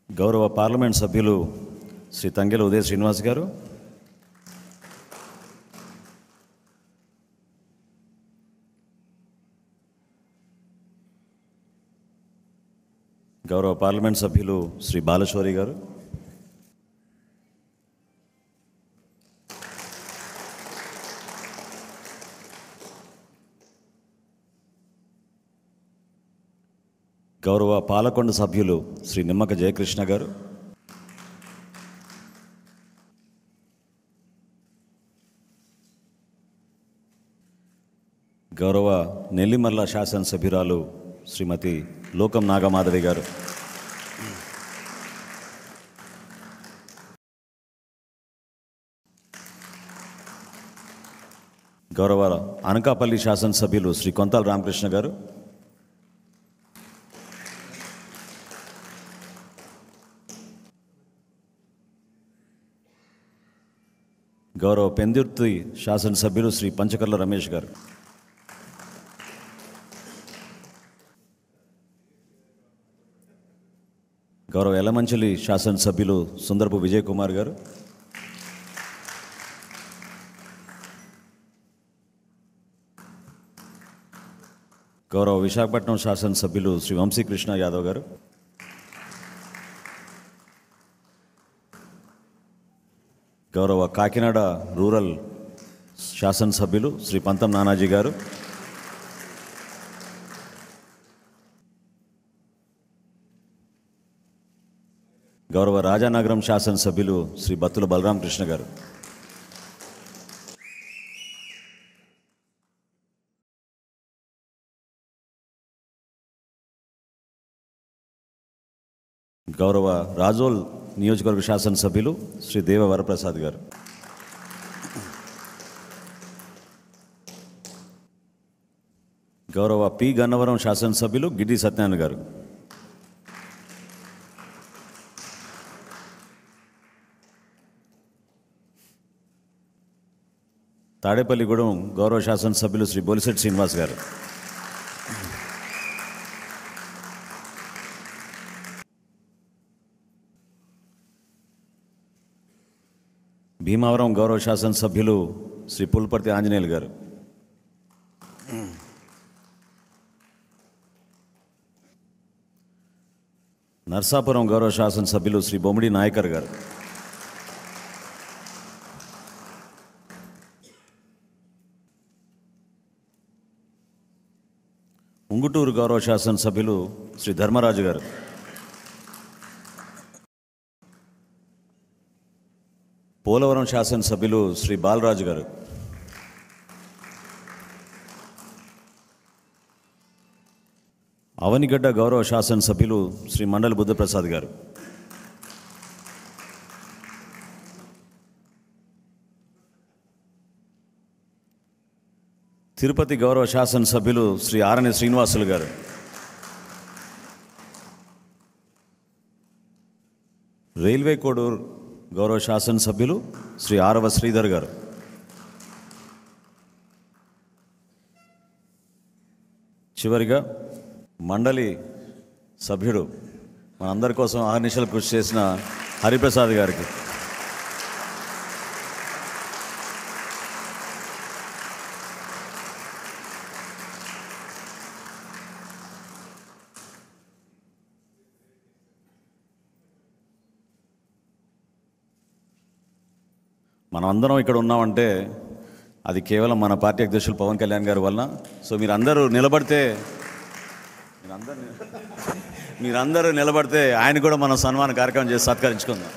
గౌరవ పార్లమెంట్ సభ్యులు శ్రీ తంగెల ఉదయ శ్రీనివాస్ గారు, గౌరవ పార్లమెంట్ సభ్యులు శ్రీ బాలశౌరి గారు, గౌరవ పాలకొండ సభ్యులు శ్రీ నిమ్మక జయకృష్ణ గారు, గౌరవ నెల్లిమర్ల శాసనసభ్యురాలు శ్రీమతి లోకం నాగమాధవి గారు, గౌరవ అనకాపల్లి శాసనసభ్యులు శ్రీ కొంతాల రామకృష్ణ గారు, గౌరవ పెందుర్తి శాసనసభ్యులు శ్రీ పంచకర్ల రమేష్ గారు, గౌరవ ఎలమంచిలి శాసనసభ్యులు సుందరపు విజయ్ కుమార్ గారు, గౌరవ విశాఖపట్నం శాసనసభ్యులు శ్రీ వంశీకృష్ణ యాదవ్ గారు, గౌరవ కాకినాడ రూరల్ శాసనసభ్యులు శ్రీ పంతం నానాజీ గారు, గౌరవ రాజానగరం శాసనసభ్యులు శ్రీ బత్తుల బలరామకృష్ణ గారు, గౌరవ రాజోల్ నియోజకవర్గ శాసనసభ్యులు శ్రీ దేవ వరప్రసాద్ గారు, గౌరవ పి గన్నవరం శాసనసభ్యులు గిడ్డి సత్యనారాయణ గారు, తాడేపల్లిగూడెం గౌరవ శాసనసభ్యులు శ్రీ బొలిశెట్టి శ్రీనివాస్ గారు, భీమవరం గౌరవ శాసనసభ్యులు శ్రీ పుల్పర్తి ఆంజనేయులు గారు, నర్సాపురం గౌరవ శాసనసభ్యులు శ్రీ బొమ్మిడి నాయకర్ గారు, ఉంగుటూరు గౌరవ శాసనసభ్యులు శ్రీ ధర్మరాజు గారు, పోలవరం శాసనసభ్యులు శ్రీ బాలరాజు గారు, అవనిగడ్డ గౌరవ శాసనసభ్యులు శ్రీ మండలి బుద్ధప్రసాద్ గారు, తిరుపతి గౌరవ శాసనసభ్యులు శ్రీ ఆరణి శ్రీనివాసులు గారు, రైల్వే కోడూరు గౌరవ శాసనసభ్యులు శ్రీ ఆరవ శ్రీధర్ గారు, చివరిగా మండలి సభ్యుడు మనందరి కోసం ఆర్నిశలు కృషి చేసిన హరిప్రసాద్ గారికి, మనం అందరం ఇక్కడ ఉన్నామంటే అది కేవలం మన పార్టీ అధ్యక్షులు పవన్ కళ్యాణ్ గారి వలన. సో మీరందరూ నిలబడితే ఆయన కూడా మనం సన్మాన కార్యక్రమం చేసి సత్కరించుకుందాం.